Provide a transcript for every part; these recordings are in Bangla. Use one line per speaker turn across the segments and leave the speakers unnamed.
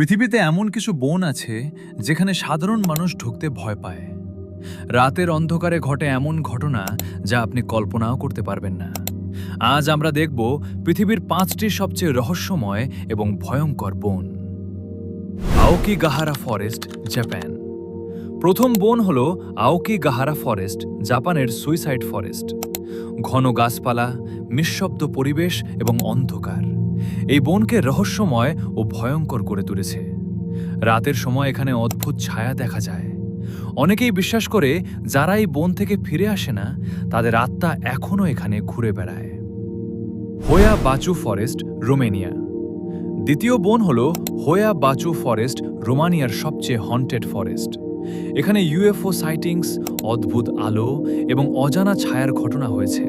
পৃথিবীতে এমন কিছু বন আছে যেখানে সাধারণ মানুষ ঢুকতে ভয় পায়। রাতের অন্ধকারে ঘটে এমন ঘটনা যা আপনি কল্পনাও করতে পারবেন না। আজ আমরা দেখব পৃথিবীর 5টি সবচেয়ে রহস্যময় এবং ভয়ঙ্কর বন। Aokigahara forest, Japan. প্রথম বন হল আওকিগাহারা ফরেস্ট, জাপানের সুইসাইড ফরেস্ট। ঘন গাছপালা, নিঃশব্দ পরিবেশ এবং অন্ধকার এই বনকে রহস্যময় ও ভয়ঙ্কর করে তুলেছে। রাতের সময় এখানে অদ্ভুত ছায়া দেখা যায়। অনেকেই বিশ্বাস করে যারা এই বন থেকে ফিরে আসে না তাদের আত্মা এখনও এখানে ঘুরে বেড়ায়। হোয়া বাচু ফরেস্ট, রোমানিয়া। দ্বিতীয় বন হল হোয়া বাচু ফরেস্ট, রোমানিয়ার সবচেয়ে হন্টেড ফরেস্ট। এখানে ইউএফও সাইটিংস, অদ্ভুত আলো এবং অজানা ছায়ার ঘটনা হয়েছে।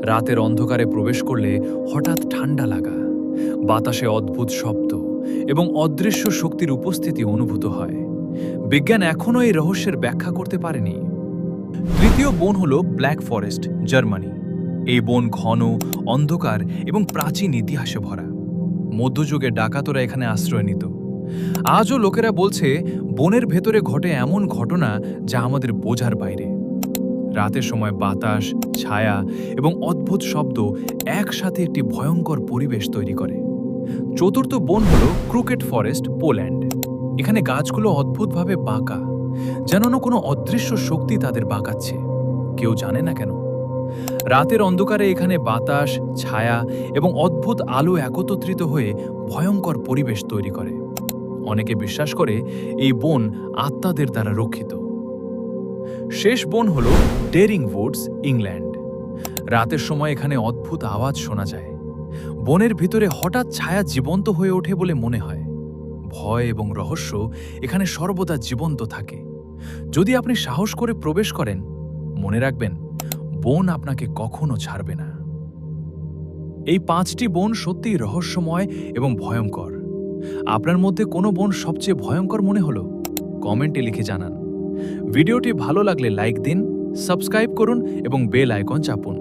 রাতের অন্ধকারে প্রবেশ করলে হঠাৎ ঠান্ডা লাগা, বাতাসে অদ্ভুত শব্দ এবং অদৃশ্য শক্তির উপস্থিতি অনুভূত হয়। বিজ্ঞান এখনও এই রহস্যের ব্যাখ্যা করতে পারেনি। তৃতীয় বন হল ব্ল্যাক ফরেস্ট, জার্মানি। এই বন ঘন, অন্ধকার এবং প্রাচীন ইতিহাসে ভরা। মধ্যযুগে ডাকাতরা এখানে আশ্রয় নিত। আজও লোকেরা বলছে বনের ভেতরে ঘটে এমন ঘটনা যা আমাদের বোঝার বাইরে। রাতের সময় বাতাস, ছায়া এবং অদ্ভুত শব্দ একসাথে একটি ভয়ঙ্কর পরিবেশ তৈরি করে। চতুর্থ বন হল ক্রুকেট ফরেস্ট, পোল্যান্ড। এখানে গাছগুলো অদ্ভুতভাবে বাঁকা, যেন কোনো অদৃশ্য শক্তি তাদের বাঁকাচ্ছে, কেউ জানে না কেন। রাতের অন্ধকারে এখানে বাতাস, ছায়া এবং অদ্ভুত আলো একত্রিত হয়ে ভয়ঙ্কর পরিবেশ তৈরি করে। অনেকে বিশ্বাস করে এই বন আত্মাদের দ্বারা রক্ষিত। শেষ বন হল ডেরিং উডস, ইংল্যান্ড। রাতের সময় এখানে অদ্ভুত আওয়াজ শোনা যায়। বনের ভিতরে হঠাৎ ছায়া জীবন্ত হয়ে ওঠে বলে মনে হয়। ভয় এবং রহস্য এখানে সর্বদা জীবন্ত থাকে। যদি আপনি সাহস করে প্রবেশ করেন, মনে রাখবেন বন আপনাকে কখনো ছাড়বে না। এই 5টি বন সত্যিই রহস্যময় এবং ভয়ঙ্কর। আপনার মধ্যে কোনো বন সবচেয়ে ভয়ঙ্কর মনে হলো? কমেন্টে লিখে জানান। ভিডিওটি ভালো লাগলে লাইক দিন, সাবস্ক্রাইব করুন এবং বেল আইকন চাপুন।